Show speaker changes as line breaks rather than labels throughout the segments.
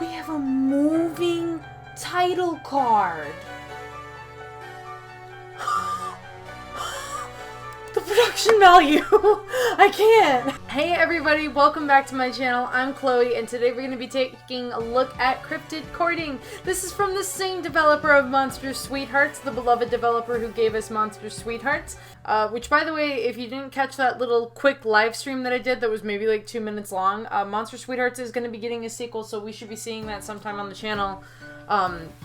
We have a moving title card. The production value. I can't. Hey everybody, welcome back to my channel. I'm Chloe, and today we're going to be taking a look at Cryptid Courting. This is from the same developer of Monster Sweethearts, the beloved developer who gave us Monster Sweethearts. Which, by the way, if you didn't catch that little quick live stream that I did that was maybe like 2 minutes long, Monster Sweethearts is going to be getting a sequel, so we should be seeing that sometime on the channel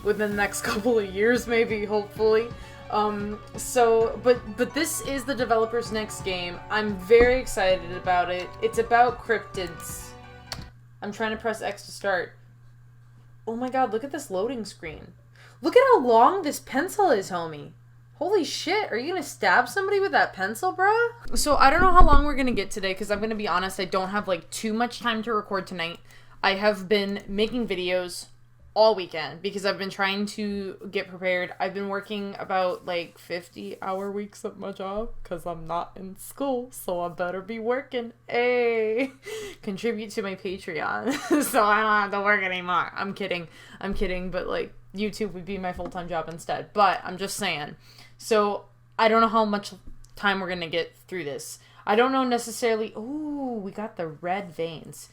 within the next couple of years, maybe, hopefully. But this is the developer's next game. I'm very excited about it. It's about cryptids. I'm trying to press X to start. Oh my god, look at this loading screen. Look at how long this pencil is, homie. Holy shit, are you gonna stab somebody with that pencil, bruh? So I don't know how long we're gonna get today, because I'm gonna be honest, I don't have like too much time to record tonight. I have been making videos all weekend because I've been trying to get prepared. I've been working about like 50-hour weeks at my job because I'm not in school, so I better be working. Hey, contribute to my Patreon so I don't have to work anymore. I'm kidding, but like YouTube would be my full-time job instead. But I'm just saying. So I don't know how much time we're gonna get through this. I don't know necessarily. Ooh, we got the red veins.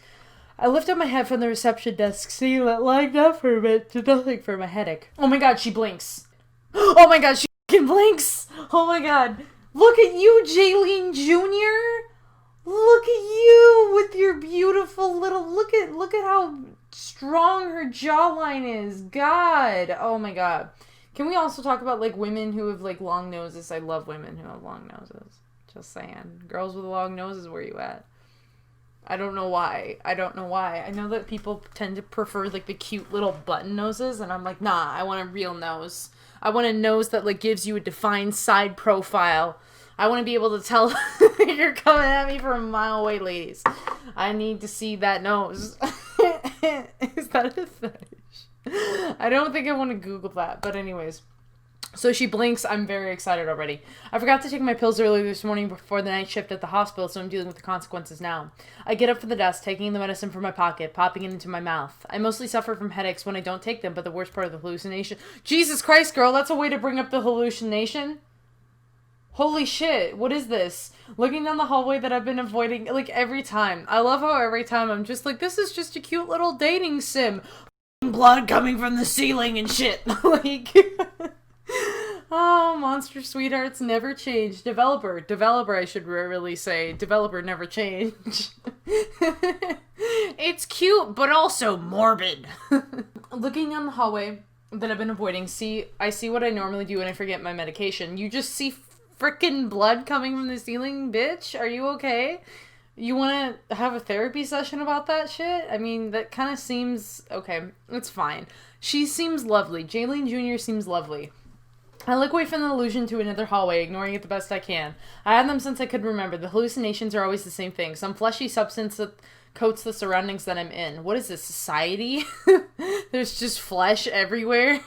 I lifted my head from the reception desk, seeing that lined up for a bit to nothing for my headache. Oh my god, she blinks. Oh my god, she fucking blinks. Oh my god. Look at you, Jaylene Jr. Look at you with your beautiful little, look at how strong her jawline is. God. Oh my god. Can we also talk about like women who have like long noses? I love women who have long noses. Just saying. Girls with long noses, where you at? I don't know why. I know that people tend to prefer, like, the cute little button noses, and I'm like, nah, I want a real nose. I want a nose that, like, gives you a defined side profile. I want to be able to tell you're coming at me from a mile away, ladies. I need to see that nose. Is that a fetish? I don't think I want to Google that, but anyways. So she blinks. I'm very excited already. I forgot to take my pills earlier this morning before the night shift at the hospital, so I'm dealing with the consequences now. I get up from the desk, taking the medicine from my pocket, popping it into my mouth. I mostly suffer from headaches when I don't take them, but the worst part of the hallucination... Jesus Christ, girl, that's a way to bring up the hallucination? Holy shit, what is this? Looking down the hallway that I've been avoiding, like, every time. I love how every time I'm just like, this is just a cute little dating sim. Blood coming from the ceiling and shit. Like... Oh, Monster Sweethearts never change. Developer, I should really say. Developer never change. It's cute, but also morbid. Looking down the hallway that I've been avoiding, I see what I normally do when I forget my medication. You just see frickin' blood coming from the ceiling, bitch? Are you okay? You want to have a therapy session about that shit? I mean, that kind of seems... Okay, it's fine. She seems lovely. Jaylene Jr. seems lovely. I look away from the illusion to another hallway, ignoring it the best I can. I had them since I could remember. The hallucinations are always the same thing. Some fleshy substance that coats the surroundings that I'm in. What is this, society? There's just flesh everywhere.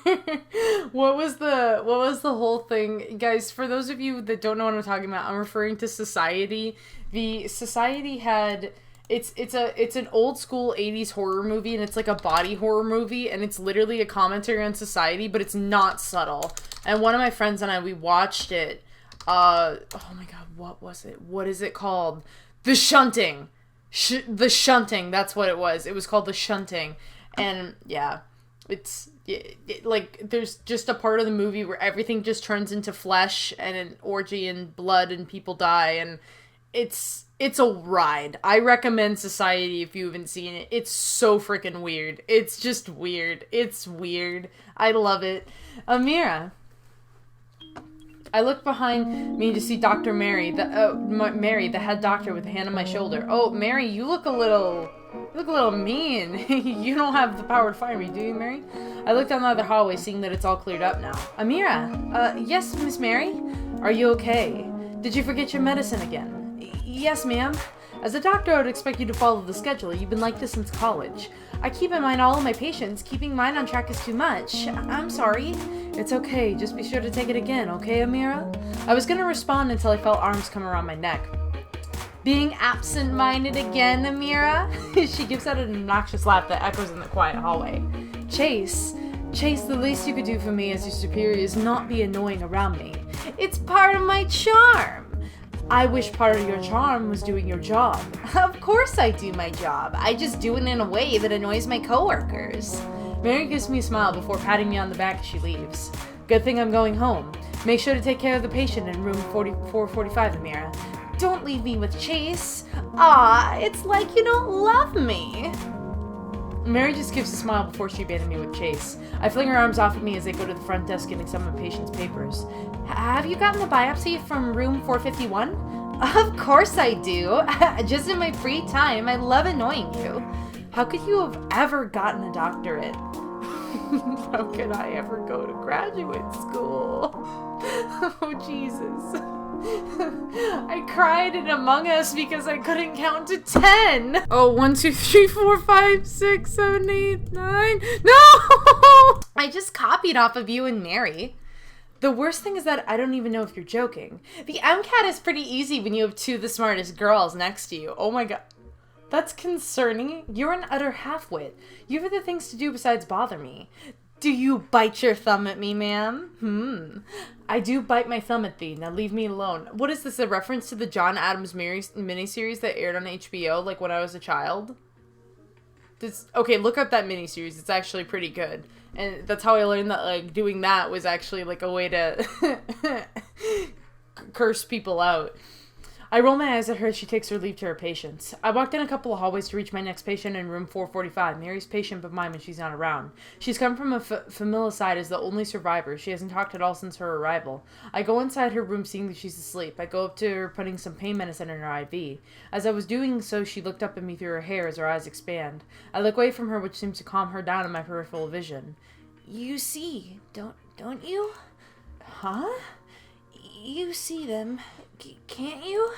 What was the whole thing? Guys, for those of you that don't know what I'm talking about, I'm referring to Society. The Society had... It's an old school 80s horror movie, and it's like a body horror movie, and it's literally a commentary on society, but it's not subtle. And one of my friends and I, we watched it. Oh my god, what was it? What is it called? The Shunting. The Shunting, that's what it was. It was called The Shunting. And yeah, like, there's just a part of the movie where everything just turns into flesh and an orgy and blood and people die, and it's a ride. I recommend Society if you haven't seen it. It's so freaking weird. It's just weird. It's weird. I love it. Amira. I look behind me to see Dr. Mary, the head doctor with a hand on my shoulder. Oh, Mary, you look a little mean. You don't have the power to fire me, do you, Mary? I look down the other hallway, seeing that it's all cleared up now. Amira. Yes, Miss Mary? Are you okay? Did you forget your medicine again? Yes, ma'am. As a doctor, I would expect you to follow the schedule. You've been like this since college. I keep in mind all of my patients. Keeping mine on track is too much. I'm sorry. It's okay. Just be sure to take it again, okay, Amira? I was gonna respond until I felt arms come around my neck. Being absent-minded again, Amira? She gives out an obnoxious laugh that echoes in the quiet hallway. Chase, the least you could do for me as your superior is not be annoying around me. It's part of my charm. I wish part of your charm was doing your job. Of course I do my job. I just do it in a way that annoys my coworkers. Mary gives me a smile before patting me on the back as she leaves. Good thing I'm going home. Make sure to take care of the patient in room 4445, Amira. Don't leave me with Chase. Ah, it's like you don't love me. Mary just gives a smile before she abandoned me with Chase. I fling her arms off of me as they go to the front desk and examine the patient's papers. Have you gotten the biopsy from room 451? Of course I do. Just in my free time, I love annoying you. How could you have ever gotten a doctorate? How could I ever go to graduate school? Oh, Jesus. I cried in Among Us because I couldn't count to 10. Oh, 1, 2, 3, 4, 5, 6, 7, 8, 9. No! I just copied off of you and Mary. The worst thing is that I don't even know if you're joking. The MCAT is pretty easy when you have two of the smartest girls next to you. Oh my god. That's concerning. You're an utter halfwit. You have other things to do besides bother me. Do you bite your thumb at me, ma'am? I do bite my thumb at thee. Now leave me alone. What is this, a reference to the John Adams miniseries that aired on HBO, like when I was a child? Okay, look up that miniseries. It's actually pretty good. And that's how I learned that, like, doing that was actually, like, a way to curse people out. I roll my eyes at her as she takes her leave to her patients. I walked in a couple of hallways to reach my next patient in room 445, Mary's patient but mine when she's not around. She's come from a familicide as the only survivor. She hasn't talked at all since her arrival. I go inside her room seeing that she's asleep. I go up to her putting some pain medicine in her IV. As I was doing so, she looked up at me through her hair as her eyes expand. I look away from her, which seems to calm her down in my peripheral vision. You see, don't you? Huh? You see them, can't you?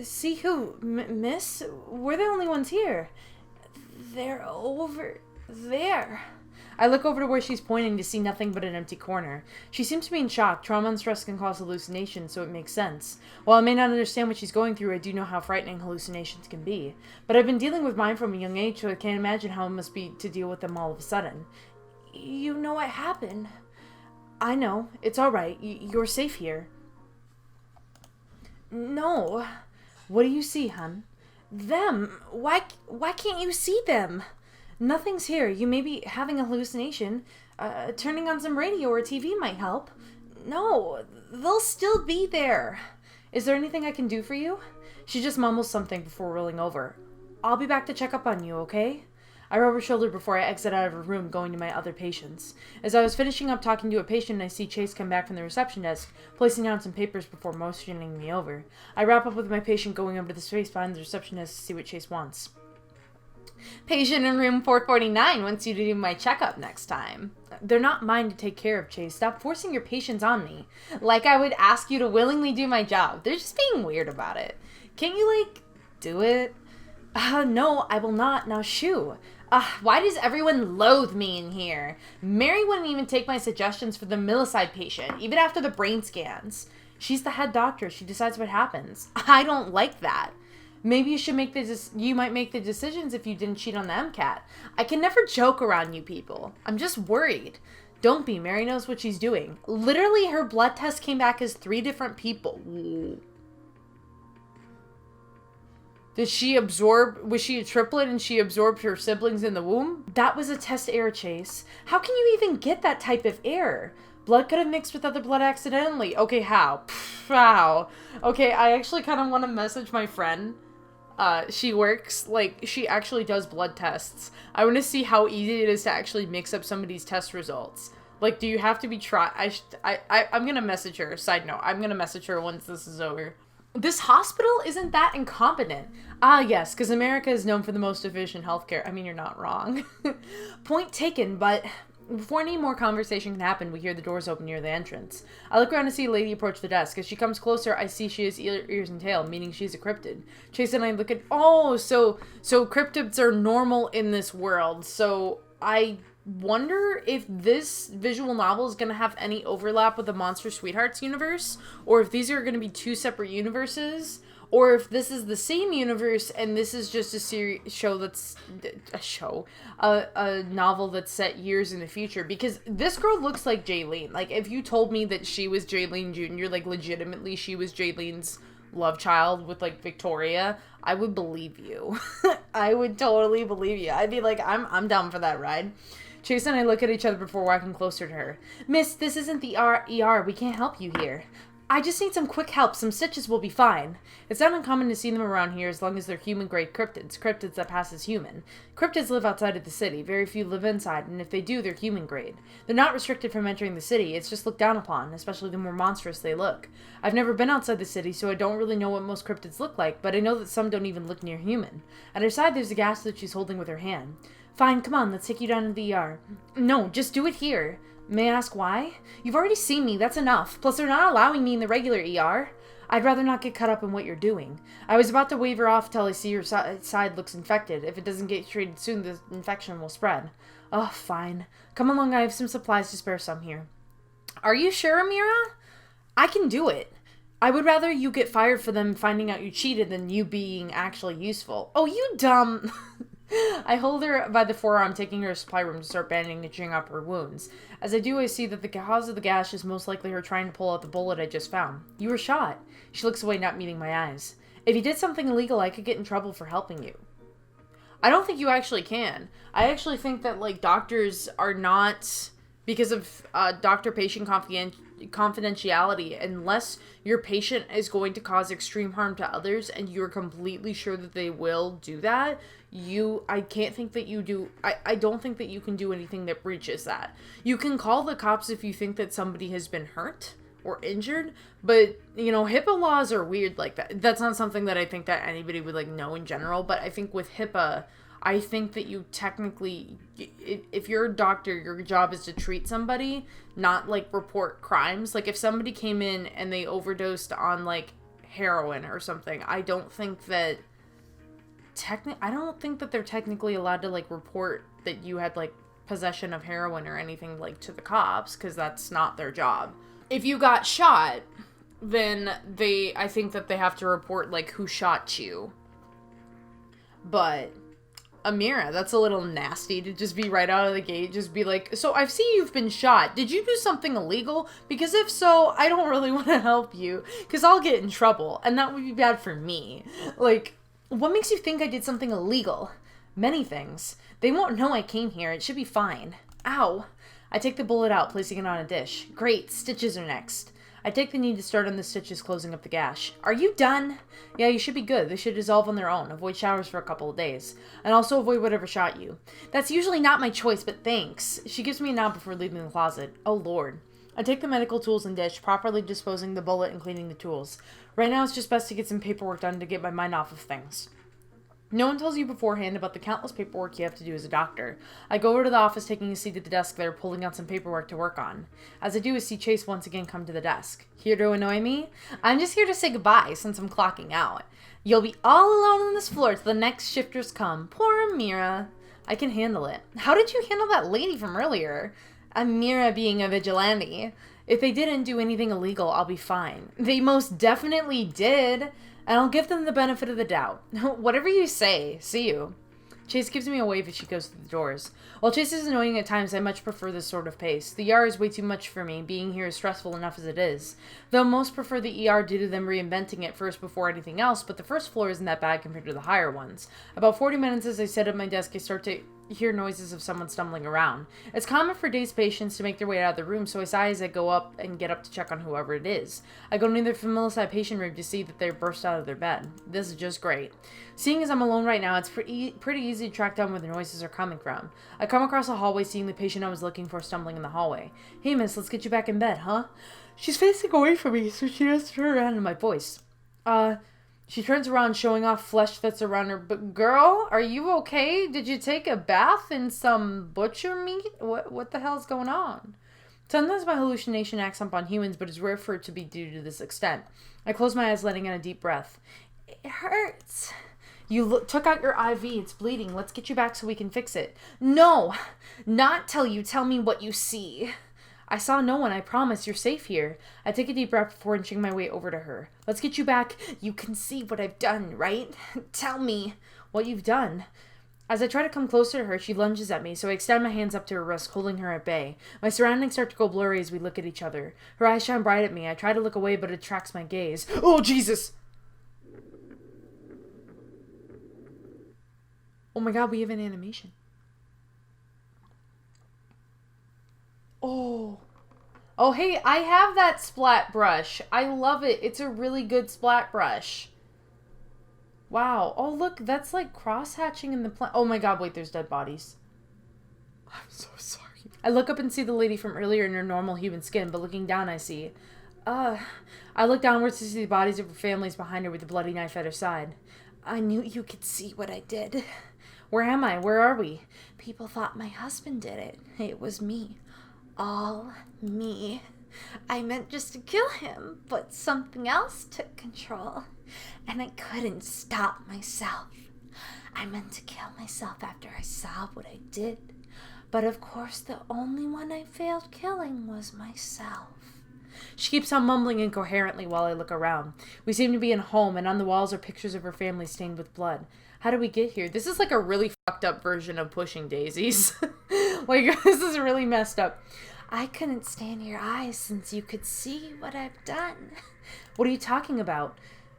See who, miss? We're the only ones here. They're over there. I look over to where she's pointing to see nothing but an empty corner. She seems to be in shock. Trauma and stress can cause hallucinations, so it makes sense. While I may not understand what she's going through, I do know how frightening hallucinations can be. But I've been dealing with mine from a young age, so I can't imagine how it must be to deal with them all of a sudden. You know what happened. I know. It's all right. You're safe here. No. What do you see, hun? Them. Why can't you see them? Nothing's here. You may be having a hallucination. Turning on some radio or TV might help. No. They'll still be there. Is there anything I can do for you? She just mumbles something before rolling over. I'll be back to check up on you, okay? I rub her shoulder before I exit out of her room, going to my other patients. As I was finishing up talking to a patient, I see Chase come back from the reception desk, placing down some papers before motioning me over. I wrap up with my patient going over to the space behind the reception desk to see what Chase wants. Patient in room 449 wants you to do my checkup next time. They're not mine to take care of, Chase. Stop forcing your patients on me. Like I would ask you to willingly do my job. They're just being weird about it. Can't you, do it? No, I will not. Now shoo. Why does everyone loathe me in here? Mary wouldn't even take my suggestions for the millicide patient, even after the brain scans. She's the head doctor. She decides what happens. I don't like that. Maybe you might make the decisions if you didn't cheat on the MCAT. I can never joke around you people. I'm just worried. Don't be. Mary knows what she's doing. Literally, her blood test came back as 3 different people. Was she a triplet and she absorbed her siblings in the womb? That was a test error, Chase. How can you even get that type of error? Blood could have mixed with other blood accidentally. Okay, how? How? Okay, I actually kind of want to message my friend. She works, she actually does blood tests. I want to see how easy it is to actually mix up somebody's test results. Do you have to be I'm gonna message her. Side note, I'm gonna message her once this is over. This hospital isn't that incompetent. Ah, yes, because America is known for the most efficient healthcare. I mean, you're not wrong. Point taken, but before any more conversation can happen, we hear the doors open near the entrance. I look around to see a lady approach the desk. As she comes closer, I see she has ears and tail, meaning she's a cryptid. Chase and I look at... Oh, so cryptids are normal in this world. So I wonder if this visual novel is going to have any overlap with the Monster Sweethearts universe, or if these are going to be 2 separate universes, or if this is the same universe and this is just a novel that's set years in the future, because this girl looks like Jaylene. Like, if you told me that she was Jaylene Jr., like, legitimately she was Jaylene's love child with, like, Victoria, I would believe you. I would totally believe you. I'd be like, I'm down for that ride. Chase and I look at each other before walking closer to her. Miss, this isn't the ER. We can't help you here. I just need some quick help. Some stitches will be fine. It's not uncommon to see them around here as long as they're human-grade cryptids. Cryptids that pass as human. Cryptids live outside of the city. Very few live inside, and if they do, they're human-grade. They're not restricted from entering the city. It's just looked down upon, especially the more monstrous they look. I've never been outside the city, so I don't really know what most cryptids look like, but I know that some don't even look near human. At her side, there's a gas that she's holding with her hand. Fine, come on, let's take you down to the ER. No, just do it here. May I ask why? You've already seen me, that's enough. Plus, they're not allowing me in the regular ER. I'd rather not get caught up in what you're doing. I was about to wave her off till I see your side looks infected. If it doesn't get treated soon, the infection will spread. Oh, fine. Come along, I have some supplies to spare some here. Are you sure, Amira? I can do it. I would rather you get fired for them finding out you cheated than you being actually useful. Oh, you dumb... I hold her by the forearm, taking her to supply room to start bandaging up her wounds. As I do, I see that the cause of the gash is most likely her trying to pull out the bullet I just found. You were shot. She looks away, not meeting my eyes. If you did something illegal, I could get in trouble for helping you. I don't think you actually can. I actually think that, like, doctors are not, because of doctor-patient confidentiality, unless your patient is going to cause extreme harm to others and you're completely sure that they will do that, I can't think that you do, I don't think that you can do anything that breaches that. You can call the cops if you think that somebody has been hurt or injured, but, you know, HIPAA laws are weird like that. That's not something that I think that anybody would, like, know in general, but I think with HIPAA, I think that you technically, if you're a doctor, your job is to treat somebody, not, like, report crimes. Like, if somebody came in and they overdosed on, like, heroin or something, I don't think that they're technically allowed to, like, report that you had, like, possession of heroin or anything, like, to the cops, because that's not their job. If you got shot, then I think that they have to report, like, who shot you. But Amira, that's a little nasty to just be right out of the gate, just be like, so I've seen you've been shot. Did you do something illegal? Because if so, I don't really want to help you, because I'll get in trouble, and that would be bad for me. Like, what makes you think I did something illegal? Many things. They won't know I came here. It should be fine. Ow. I take the bullet out, placing it on a dish. Great, stitches are next. I take the need to start on the stitches, closing up the gash. Are you done? Yeah, you should be good. They should dissolve on their own. Avoid showers for a couple of days. And also avoid whatever shot you. That's usually not my choice, but thanks. She gives me a nod before leaving the closet. Oh, Lord. I take the medical tools and dish, properly disposing the bullet and cleaning the tools. Right now, it's just best to get some paperwork done to get my mind off of things. No one tells you beforehand about the countless paperwork you have to do as a doctor. I go over to the office, taking a seat at the desk there, pulling out some paperwork to work on. As I do, I see Chase once again come to the desk. Here to annoy me? I'm just here to say goodbye, since I'm clocking out. You'll be all alone on this floor till the next shifters come. Poor Amira. I can handle it. How did you handle that lady from earlier? Amira being a vigilante. If they didn't do anything illegal, I'll be fine. They most definitely did. And I'll give them the benefit of the doubt. Whatever you say. See you. Chase gives me a wave as she goes through the doors. While Chase is annoying at times, I much prefer this sort of pace. The ER is way too much for me. Being here is stressful enough as it is. Though most prefer the ER due to them reinventing it first before anything else, but the first floor isn't that bad compared to the higher ones. About 40 minutes as I sit at my desk, I start to hear noises of someone stumbling around. It's common for dazed patients to make their way out of the room, so I sigh as I go up and get up to check on whoever it is. I go near the familiar side patient room to see that they're burst out of their bed. This is just great. Seeing as I'm alone right now, it's pretty easy to track down where the noises are coming from. I come across a hallway, seeing the patient I was looking for stumbling in the hallway. Hey miss, let's get you back in bed, huh? She's facing away from me, so she has to turn around in my voice. She turns around, showing off flesh that's around her. But girl, are you okay? Did you take a bath in some butcher meat? What the hell's going on? Sometimes my hallucination acts up on humans, but it's rare for it to be due to this extent. I close my eyes, letting in a deep breath. It hurts. You took out your IV. It's bleeding. Let's get you back so we can fix it. No, not till you tell me what you see. I saw no one, I promise. You're safe here. I take a deep breath before inching my way over to her. Let's get you back. You can see what I've done, right? Tell me what you've done. As I try to come closer to her, she lunges at me, so I extend my hands up to her wrist, holding her at bay. My surroundings start to go blurry as we look at each other. Her eyes shine bright at me. I try to look away, but it attracts my gaze. Oh, Jesus! Oh my god, we have an animation. Oh. Oh, hey, I have that splat brush. I love it. It's a really good splat brush. Wow. Oh, look, that's like cross-hatching in the plant. Oh my god, wait, there's dead bodies. I'm so sorry. I look up and see the lady from earlier in her normal human skin, but looking down I see... I look downwards to see the bodies of her families behind her with the bloody knife at her side. I knew you could see what I did. Where am I? Where are we? People thought my husband did it. It was me. All me. I meant just to kill him, but something else took control. And I couldn't stop myself. I meant to kill myself after I saw what I did. But of course, the only one I failed killing was myself. She keeps on mumbling incoherently while I look around. We seem to be in a home, and on the walls are pictures of her family stained with blood. How did we get here? This is like a really fucked up version of Pushing Daisies. Like, this is really messed up. I couldn't stay in your eyes since you could see what I've done. What are you talking about?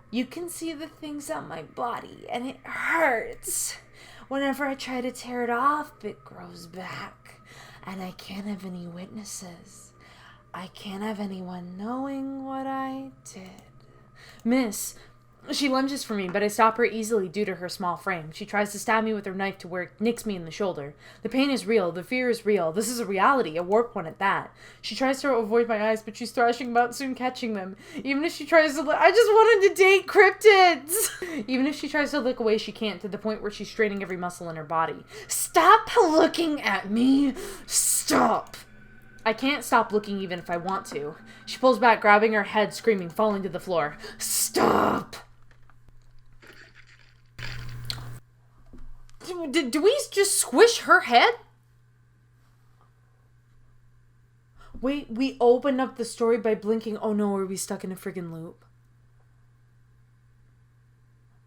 You can see the things on my body, and it hurts. Whenever I try to tear it off, it grows back. And I can't have any witnesses. I can't have anyone knowing what I did. Miss, she lunges for me, but I stop her easily due to her small frame. She tries to stab me with her knife to where it nicks me in the shoulder. The pain is real. The fear is real. This is a reality, a warped one at that. She tries to avoid my eyes, but she's thrashing about, soon catching them. Even if she tries to I just wanted to date cryptids! Even if she tries to look away, she can't, to the point where she's straining every muscle in her body. Stop looking at me! Stop! I can't stop looking even if I want to. She pulls back, grabbing her head, screaming, falling to the floor. Stop! Do we just squish her head? Wait, we opened up the story by blinking. Oh no, are we stuck in a friggin' loop?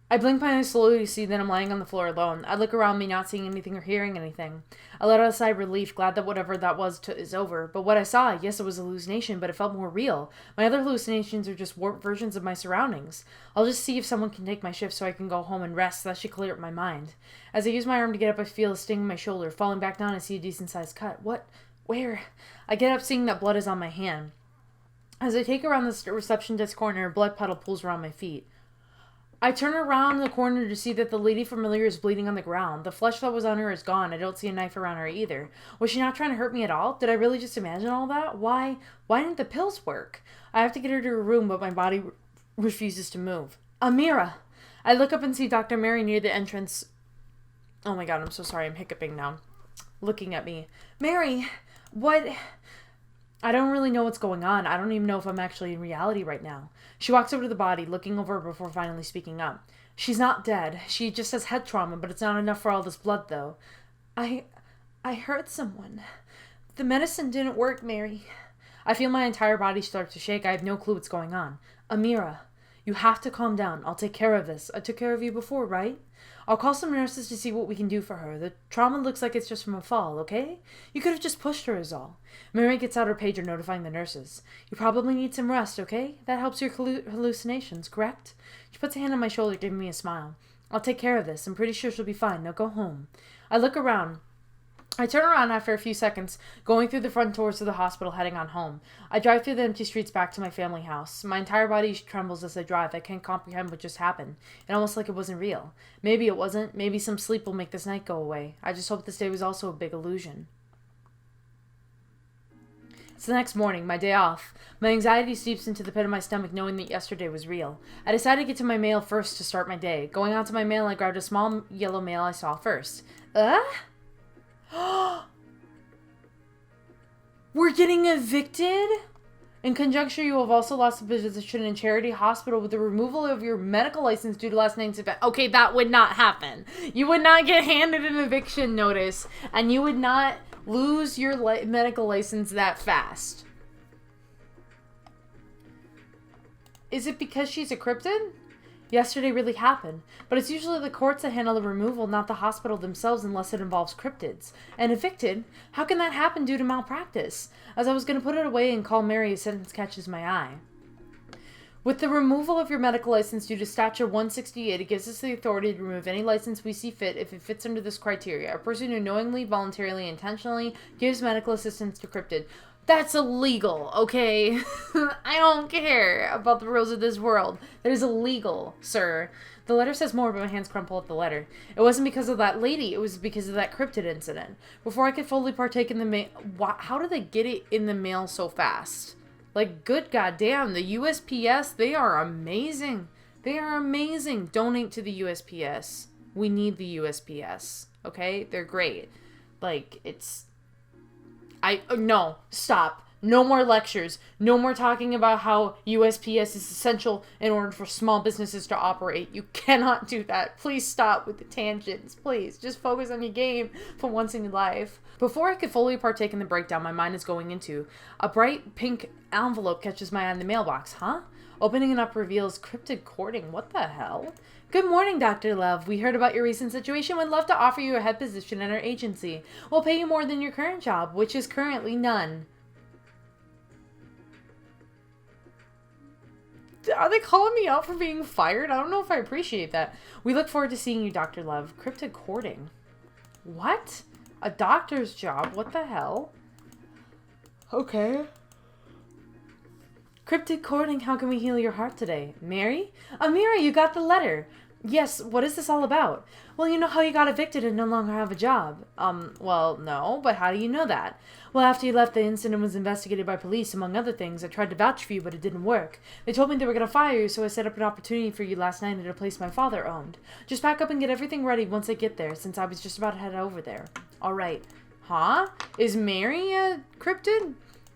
I blink my eyes slowly to see that I'm lying on the floor alone. I look around me, not seeing anything or hearing anything. I let out a sigh of relief, glad that whatever that was is over. But what I saw, yes, it was a hallucination, but it felt more real. My other hallucinations are just warped versions of my surroundings. I'll just see if someone can take my shift so I can go home and rest. That should clear up my mind. As I use my arm to get up, I feel a sting in my shoulder. Falling back down, I see a decent-sized cut. What? Where? I get up, seeing that blood is on my hand. As I take around the reception desk corner, a blood puddle pools around my feet. I turn around the corner to see that the lady from earlier is bleeding on the ground. The flesh that was on her is gone. I don't see a knife around her either. Was she not trying to hurt me at all? Did I really just imagine all that? Why didn't the pills work? I have to get her to her room, but my body refuses to move. Amira! I look up and see Dr. Mary near the entrance. Oh my god, I'm so sorry. I'm hiccuping now. Looking at me. Mary! What? I don't really know what's going on. I don't even know if I'm actually in reality right now. She walks over to the body, looking over before finally speaking up. She's not dead. She just has head trauma, but it's not enough for all this blood, though. I hurt someone. The medicine didn't work, Mary. I feel my entire body start to shake. I have no clue what's going on. Amira, you have to calm down. I'll take care of this. I took care of you before, right? I'll call some nurses to see what we can do for her. The trauma looks like it's just from a fall, okay? You could have just pushed her is all. Mary gets out her pager notifying the nurses. You probably need some rest, okay? That helps your hallucinations, correct? She puts a hand on my shoulder, giving me a smile. I'll take care of this. I'm pretty sure she'll be fine. Now go home. I look around. I turn around after a few seconds, going through the front doors of the hospital, heading on home. I drive through the empty streets back to my family house. My entire body trembles as I drive. I can't comprehend what just happened. It's almost like it wasn't real. Maybe it wasn't. Maybe some sleep will make this night go away. I just hope this day was also a big illusion. It's the next morning, my day off. My anxiety seeps into the pit of my stomach knowing that yesterday was real. I decided to get to my mail first to start my day. Going on to my mail, I grabbed a small yellow mail I saw first. We're getting evicted? In conjunction, you have also lost a position in Charity Hospital with the removal of your medical license due to last night's event. Okay, that would not happen. You would not get handed an eviction notice, and you would not lose your medical license that fast? Is it because she's a cryptid? Yesterday really happened, but it's usually the courts that handle the removal, not the hospital themselves unless it involves cryptids. And evicted? How can that happen due to malpractice? As I was going to put it away and call Mary, a sentence catches my eye. With the removal of your medical license due to Statute 168, it gives us the authority to remove any license we see fit if it fits under this criteria. A person who knowingly, voluntarily, intentionally gives medical assistance to cryptid. That's illegal, okay? I don't care about the rules of this world. That is illegal, sir. The letter says more, but my hands crumple at the letter. It wasn't because of that lady. It was because of that cryptid incident. Before I could fully partake in the mail... How did they get it in the mail so fast? Like, good goddamn, the USPS, they are amazing. They are amazing. Donate to the USPS. We need the USPS, okay? They're great. Like, it's... No, stop. No more lectures. No more talking about how USPS is essential in order for small businesses to operate. You cannot do that. Please stop with the tangents. Please, just focus on your game for once in your life. Before I could fully partake in the breakdown my mind is going into, a bright pink envelope catches my eye in the mailbox. Huh? Opening it up reveals cryptid courting. What the hell? Good morning, Dr. Love. We heard about your recent situation. Would love to offer you a head position in our agency. We'll pay you more than your current job, which is currently none. Are they calling me out for being fired? I don't know if I appreciate that. We look forward to seeing you, Dr. Love. Cryptid courting. What? A doctor's job? What the hell? Okay. Cryptid courting, how can we heal your heart today? Mary? Amira, you got the letter. Yes, what is this all about? Well, you know how you got evicted and no longer have a job. Well, no, but how do you know that? Well, after you left, the incident was investigated by police, among other things. I tried to vouch for you, but it didn't work. They told me they were going to fire you, so I set up an opportunity for you last night at a place my father owned. Just pack up and get everything ready once I get there, since I was just about to head over there. All right. Huh? Is Mary a cryptid?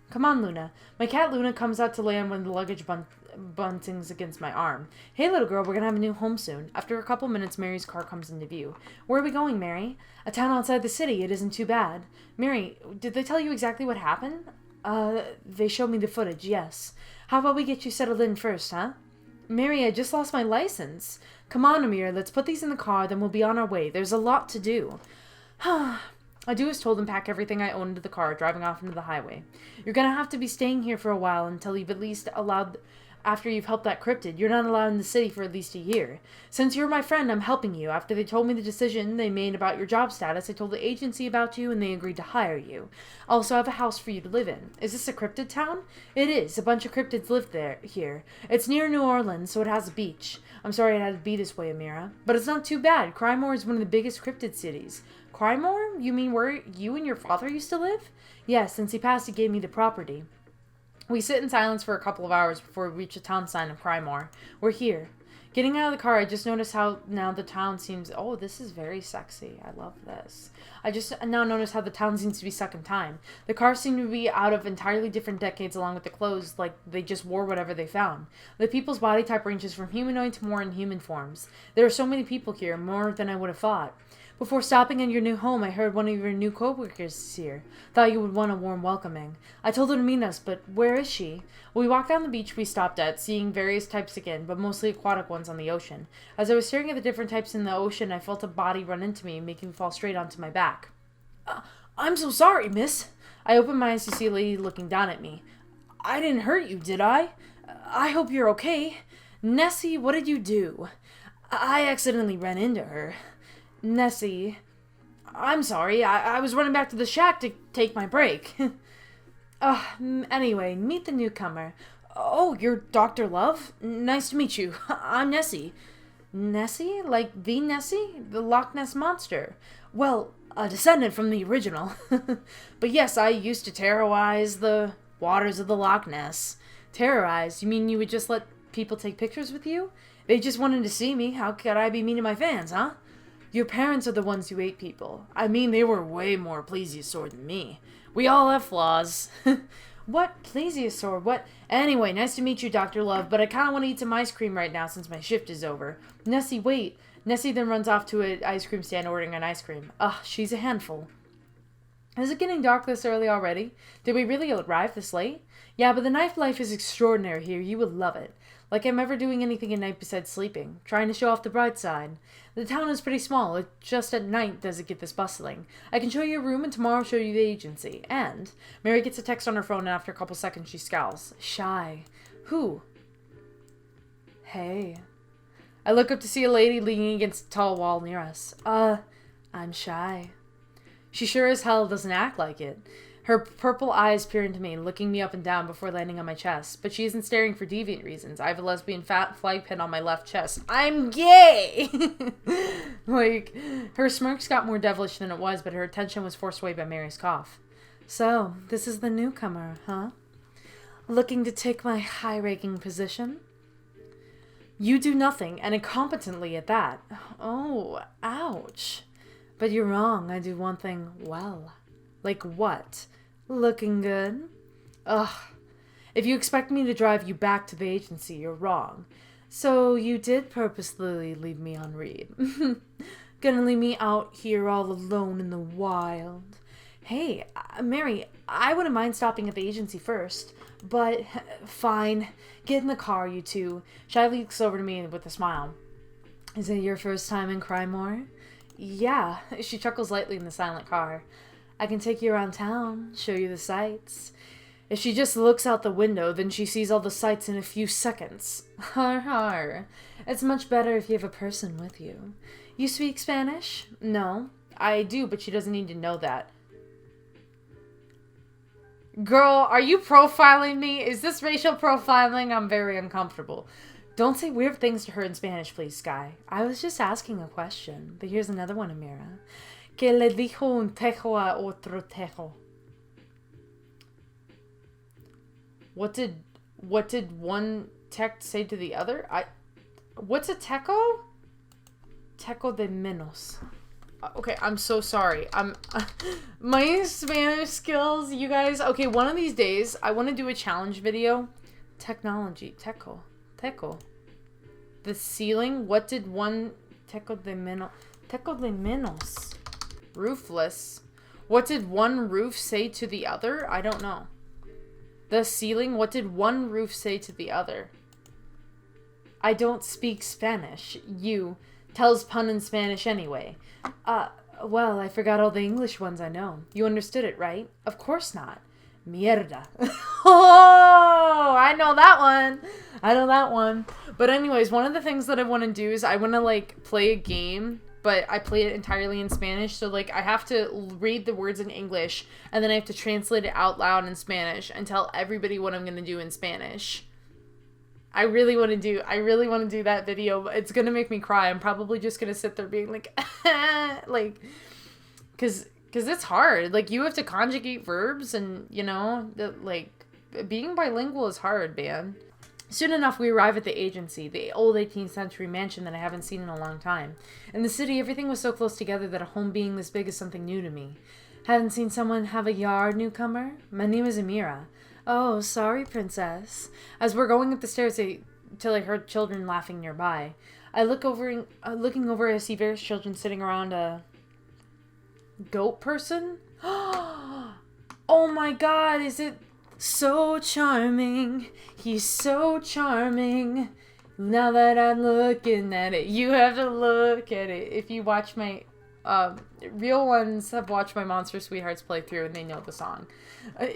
Come on, Luna. My cat Luna comes out to lay on one of the luggage buntings against my arm. Hey, little girl, we're gonna have a new home soon. After a couple minutes, Mary's car comes into view. Where are we going, Mary? A town outside the city. It isn't too bad. Mary, did they tell you exactly what happened? They showed me the footage, yes. How about we get you settled in first, huh? Mary, I just lost my license. Come on, Amir, let's put these in the car, then we'll be on our way. There's a lot to do. I do as told and pack everything I own into the car, driving off into the highway. You're gonna have to be staying here for a while until you've at least allowed... After you've helped that cryptid, you're not allowed in the city for at least a year. Since you're my friend, I'm helping you. After they told me the decision they made about your job status, I told the agency about you and they agreed to hire you. I also have a house for you to live in. Is this a cryptid town? It is. A bunch of cryptids live here. It's near New Orleans, so it has a beach. I'm sorry it had to be this way, Amira. But it's not too bad. Crymor is one of the biggest cryptid cities. Crymor? You mean where you and your father used to live? Yes, since he passed, he gave me the property. We sit in silence for a couple of hours before we reach the town sign of Crymor. We're here. Getting out of the car, I just noticed how now the town seems... Oh, this is very sexy. I love this. I just now notice how the town seems to be stuck in time. The cars seem to be out of entirely different decades along with the clothes, like they just wore whatever they found. The people's body type ranges from humanoid to more inhuman forms. There are so many people here, more than I would have thought. Before stopping in your new home, I heard one of your new co-workers is here. Thought you would want a warm welcoming. I told her to meet us, but where is she? We walked down the beach we stopped at, seeing various types again, but mostly aquatic ones on the ocean. As I was staring at the different types in the ocean, I felt a body run into me, making me fall straight onto my back. I'm so sorry, miss. I opened my eyes to see a lady looking down at me. I didn't hurt you, did I? I hope you're okay. Nessie, what did you do? I accidentally ran into her. Nessie, I'm sorry. I was running back to the shack to take my break. Anyway, meet the newcomer. Oh, you're Dr. Love? Nice to meet you. I'm Nessie. Nessie? Like the Nessie? The Loch Ness Monster? Well, a descendant from the original. But yes, I used to terrorize the waters of the Loch Ness. Terrorize? You mean you would just let people take pictures with you? They just wanted to see me. How could I be mean to my fans, huh? Your parents are the ones who ate people. I mean, they were way more plesiosaur than me. We all have flaws. What? Plesiosaur? What? Anyway, nice to meet you, Dr. Love, but I kind of want to eat some ice cream right now since my shift is over. Nessie, wait. Nessie then runs off to an ice cream stand ordering an ice cream. Ugh, she's a handful. Is it getting dark this early already? Did we really arrive this late? Yeah, but the nightlife is extraordinary here. You would love it. Like I'm ever doing anything at night besides sleeping. Trying to show off the bright side. The town is pretty small. It's just at night does it get this bustling. I can show you a room and tomorrow I'll show you the agency. And Mary gets a text on her phone and after a couple seconds she scowls. Shy. Who? Hey. I look up to see a lady leaning against a tall wall near us. I'm Shy. She sure as hell doesn't act like it. Her purple eyes peer into me, looking me up and down before landing on my chest. But she isn't staring for deviant reasons. I have a lesbian fat flag pin on my left chest. I'm gay! Like, her smirks got more devilish than it was, but her attention was forced away by Mary's cough. So, this is the newcomer, huh? Looking to take my high-ranking position? You do nothing, and incompetently at that. Oh, ouch. But you're wrong. I do one thing well. Like what? Looking good? Ugh. If you expect me to drive you back to the agency, you're wrong. So you did purposely leave me on read. Gonna leave me out here all alone in the wild. Hey, Mary, I wouldn't mind stopping at the agency first. But, fine. Get in the car, you two. Shy looks over to me with a smile. Is it your first time in Crymor? Yeah, she chuckles lightly in the silent car. I can take you around town, show you the sights. If she just looks out the window, then she sees all the sights in a few seconds. Har har. It's much better if you have a person with you. You speak Spanish? No, I do, but she doesn't need to know that. Girl, are you profiling me? Is this racial profiling? I'm very uncomfortable. Don't say weird things to her in Spanish, please, Sky. I was just asking a question. But here's another one, Amira. Que le dijo un tejo a otro tejo? What did one tech say to the other? What's a teco? Teco de menos. Okay, I'm so sorry. My Spanish skills, you guys. Okay, one of these days, I want to do a challenge video. Technology. Teco. Teco. The ceiling. What did one... Teco de menos. Teco de menos. Roofless. What did one roof say to the other? I don't know. The ceiling. What did one roof say to the other? I don't speak Spanish. You... Tells pun in Spanish anyway. Well, I forgot all the English ones I know. You understood it, right? Of course not. Mierda. Oh, I know that one. I know that one. But anyways, one of the things that I want to do is I want to, like, play a game, but I play it entirely in Spanish. So, like, I have to read the words in English, and then I have to translate it out loud in Spanish and tell everybody what I'm going to do in Spanish. I really want to do that video. It's going to make me cry. I'm probably just going to sit there being like, like, because it's hard. Like, you have to conjugate verbs and, you know, like, being bilingual is hard, man. Soon enough, we arrive at the agency, the old 18th century mansion that I haven't seen in a long time. In the city, everything was so close together that a home being this big is something new to me. Haven't seen someone have a yard, newcomer? My name is Amira. Oh, sorry, princess. As we're going up the stairs till I heard children laughing nearby. Looking over, I see various children sitting around a goat person. Oh my god, is it so charming? He's so charming. Now that I'm looking at it, you have to look at it. If you watch my... real ones have watched my Monster Sweethearts playthrough and they know the song.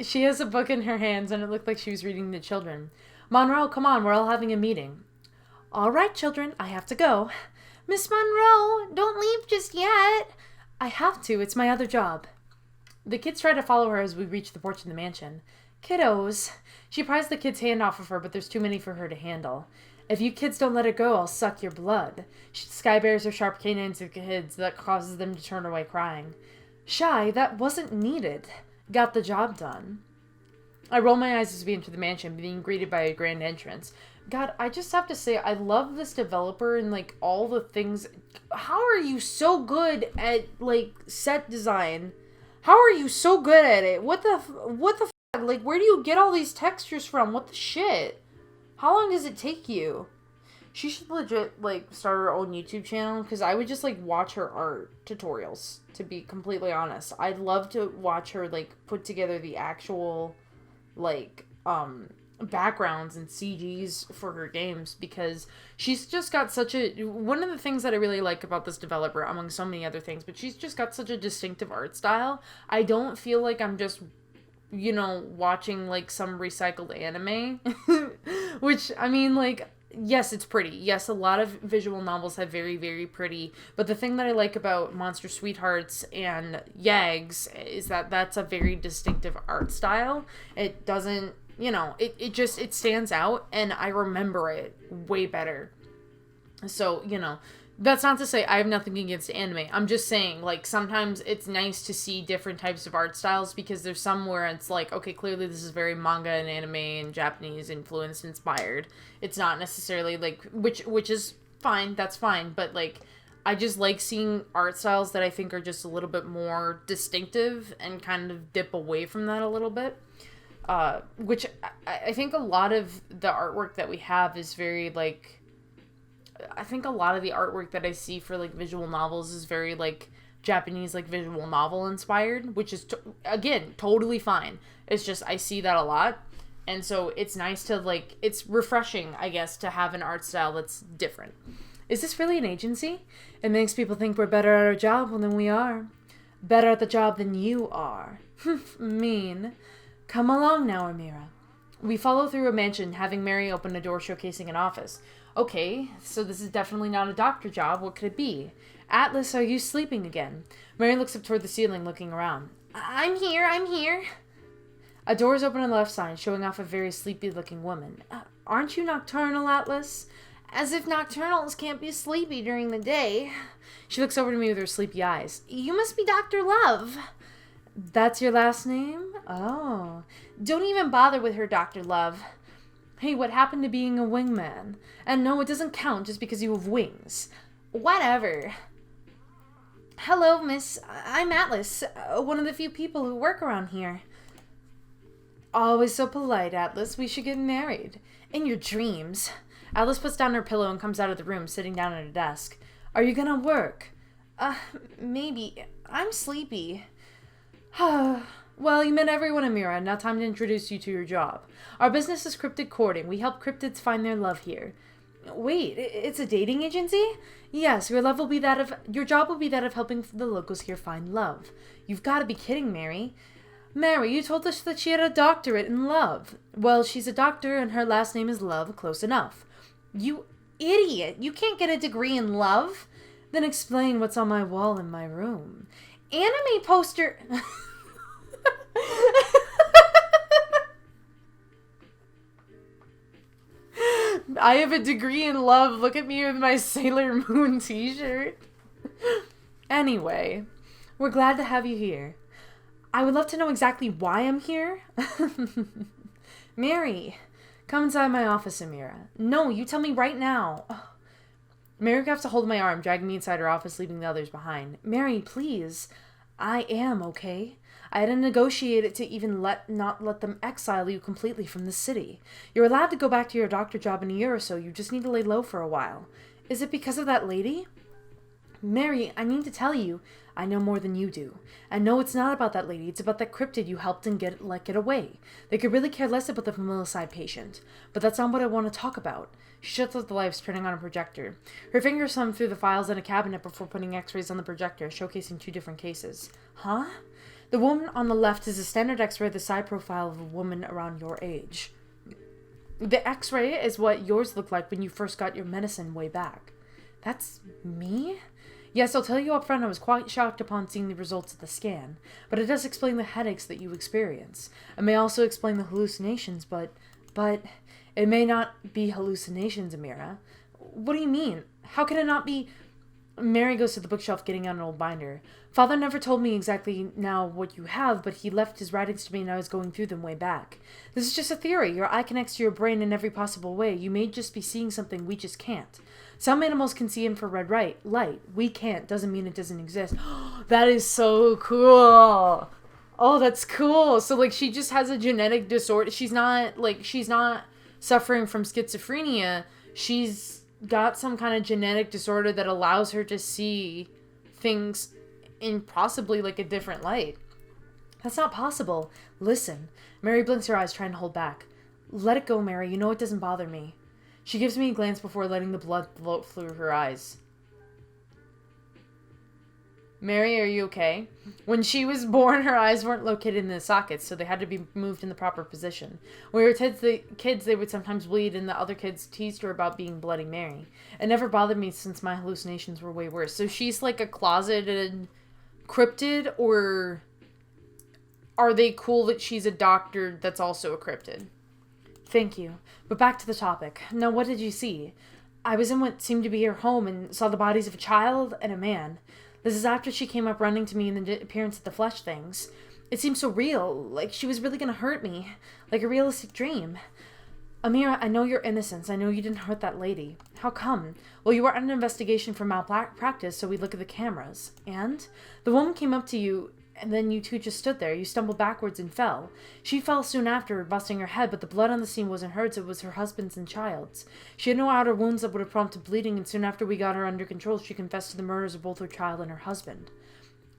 She has a book in her hands and it looked like she was reading to children. Monroe, come on, we're all having a meeting. All right, children, I have to go. Miss Monroe, don't leave just yet. I have to, it's my other job. The kids try to follow her as we reach the porch of the mansion. Kiddos. She pries the kid's hand off of her, but there's too many for her to handle. If you kids don't let her go, I'll suck your blood. Sky bears her sharp canines at the kids that causes them to turn away crying. Shy, that wasn't needed. Got the job done. I roll my eyes as we enter the mansion, being greeted by a grand entrance. God, I just have to say, I love this developer and, like, all the things. How are you so good at, like, set design? How are you so good at it? What the f***? Like, where do you get all these textures from? What the shit? How long does it take you? She should legit, like, start her own YouTube channel, because I would just, like, watch her art tutorials, to be completely honest. I'd love to watch her, like, put together the actual, like, backgrounds and CGs for her games, because she's just got such a... One of the things that I really like about this developer, among so many other things, but she's just got such a distinctive art style. I don't feel like I'm just... watching, like, some recycled anime. Which, I mean, like, yes, it's pretty. Yes, a lot of visual novels have very, very pretty. But the thing that I like about Monster Sweethearts and Yags is that that's a very distinctive art style. It doesn't, it stands out, and I remember it way better. So, that's not to say I have nothing against anime. I'm just saying, like, sometimes it's nice to see different types of art styles, because there's some where it's like, okay, clearly this is very manga and anime and Japanese influenced, inspired. It's not necessarily, like, which is fine, that's fine, but, like, I just like seeing art styles that I think are just a little bit more distinctive and kind of dip away from that a little bit. Which I think a lot of the artwork that we have is very, like... I think a lot of the artwork that I see for, like, visual novels is very, like, Japanese, like, visual novel inspired, which is, again, totally fine. It's just, I see that a lot, and so it's nice to, like, it's refreshing, I guess, to have an art style that's different. Is this really an agency? It makes people think we're better at our job than we are. Better at the job than you are. Mean. Come along now, Amira. We follow through a mansion, having Mary open a door showcasing an office. Okay, so this is definitely not a doctor job. What could it be? Atlas, are you sleeping again? Mary looks up toward the ceiling, looking around. I'm here. A door is open on the left side, showing off a very sleepy-looking woman. Aren't you nocturnal, Atlas? As if nocturnals can't be sleepy during the day. She looks over to me with her sleepy eyes. You must be Dr. Love. That's your last name? Oh. Don't even bother with her, Dr. Love. Hey, what happened to being a wingman? And no, it doesn't count just because you have wings. Whatever. Hello, miss. I'm Atlas, one of the few people who work around here. Always so polite, Atlas. We should get married. In your dreams. Atlas puts down her pillow and comes out of the room, sitting down at a desk. Are you gonna work? Maybe. I'm sleepy. Well, you met everyone, Amira. Now time to introduce you to your job. Our business is Cryptid Courting. We help cryptids find their love here. Wait, it's a dating agency? Yes, your job will be that of helping the locals here find love. You've got to be kidding, Mary. Mary, you told us that she had a doctorate in love. Well, she's a doctor and her last name is Love. Close enough. You idiot! You can't get a degree in love? Then explain what's on my wall in my room. Anime poster... I have a degree in love. Look at me with my Sailor Moon t-shirt. Anyway, we're glad to have you here. I would love to know exactly why I'm here. Mary, come inside my office, Amira. No, you tell me right now. Mary grabs a hold of my arm, dragging me inside her office, leaving the others behind. Mary, please. I am, okay? I had to negotiate it to even not let them exile you completely from the city. You're allowed to go back to your doctor job in a year or so. You just need to lay low for a while. Is it because of that lady? Mary, I need to tell you, I know more than you do. And no, it's not about that lady. It's about that cryptid you helped and get away. They could really care less about the familicide patient. But that's not what I want to talk about. She shuts off the lights, turning on a projector. Her fingers thumb through the files in a cabinet before putting x-rays on the projector, showcasing 2 different cases. Huh? The woman on the left is a standard x-ray of the side profile of a woman around your age. The x-ray is what yours looked like when you first got your medicine way back. That's me? Yes, I'll tell you up front I was quite shocked upon seeing the results of the scan, but it does explain the headaches that you experience. It may also explain the hallucinations, but it may not be hallucinations, Amira. What do you mean? How can it not be... Mary goes to the bookshelf, getting out an old binder. Father never told me exactly now what you have, but he left his writings to me and I was going through them way back. This is just a theory. Your eye connects to your brain in every possible way. You may just be seeing something we just can't. Some animals can see infrared light. We can't. Doesn't mean it doesn't exist. That is so cool. Oh, that's cool. So, like, she just has a genetic disorder. She's not suffering from schizophrenia. She's got some kind of genetic disorder that allows her to see things in possibly like a different light. That's not possible. Listen. Mary blinks her eyes, trying to hold back. Let it go, Mary. You know it doesn't bother me. She gives me a glance before letting the blood flow through her eyes. Mary, are you okay? When she was born, her eyes weren't located in the sockets, so they had to be moved in the proper position. When we were kids, they would sometimes bleed, and the other kids teased her about being Bloody Mary. It never bothered me since my hallucinations were way worse. So she's like a closeted cryptid, or are they cool that she's a doctor that's also a cryptid? Thank you. But back to the topic. Now, what did you see? I was in what seemed to be her home and saw the bodies of a child and a man. This is after she came up running to me in the appearance of the flesh things. It seemed so real, like she was really going to hurt me, like a realistic dream. Amira, I know your innocence. I know you didn't hurt that lady. How come? Well, you were under investigation for malpractice, so we look at the cameras. And? The woman came up to you, and then you two just stood there. You stumbled backwards and fell. She fell soon after, busting her head, but the blood on the scene wasn't hers, it was her husband's and child's. She had no outer wounds that would have prompted bleeding, and soon after we got her under control, she confessed to the murders of both her child and her husband.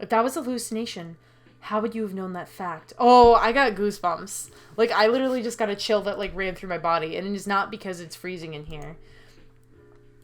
If that was a hallucination, how would you have known that fact? Oh, I got goosebumps. Like, I literally just got a chill that, like, ran through my body, and it is not because it's freezing in here.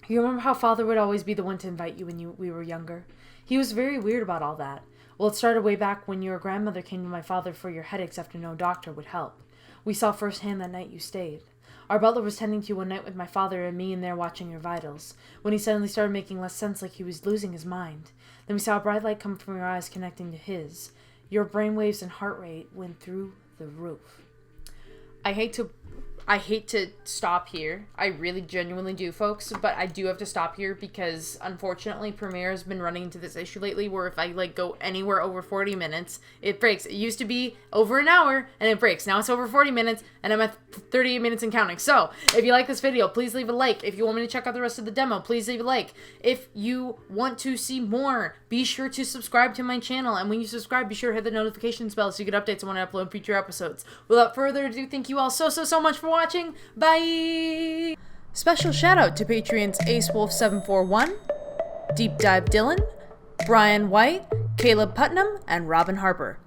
You remember how Father would always be the one to invite you when we were younger? He was very weird about all that. Well, it started way back when your grandmother came to my father for your headaches after no doctor would help. We saw firsthand that night you stayed. Our butler was tending to you one night with my father and me in there watching your vitals, when he suddenly started making less sense, like he was losing his mind. Then we saw a bright light come from your eyes connecting to his. Your brainwaves and heart rate went through the roof. I hate to stop here. I really genuinely do, folks, but I do have to stop here because unfortunately Premiere has been running into this issue lately where if I like go anywhere over 40 minutes, it breaks. It used to be over an hour and it breaks. Now it's over 40 minutes and I'm at 38 minutes and counting. So if you like this video, please leave a like. If you want me to check out the rest of the demo, please leave a like. If you want to see more, be sure to subscribe to my channel. And when you subscribe, be sure to hit the notifications bell so you get updates when I upload future episodes. Without further ado, thank you all so much for watching. Bye! Special shout out to Patreons AceWolf741, Deep Dive Dylan, Brian White, Caleb Putnam, and Robin Harper.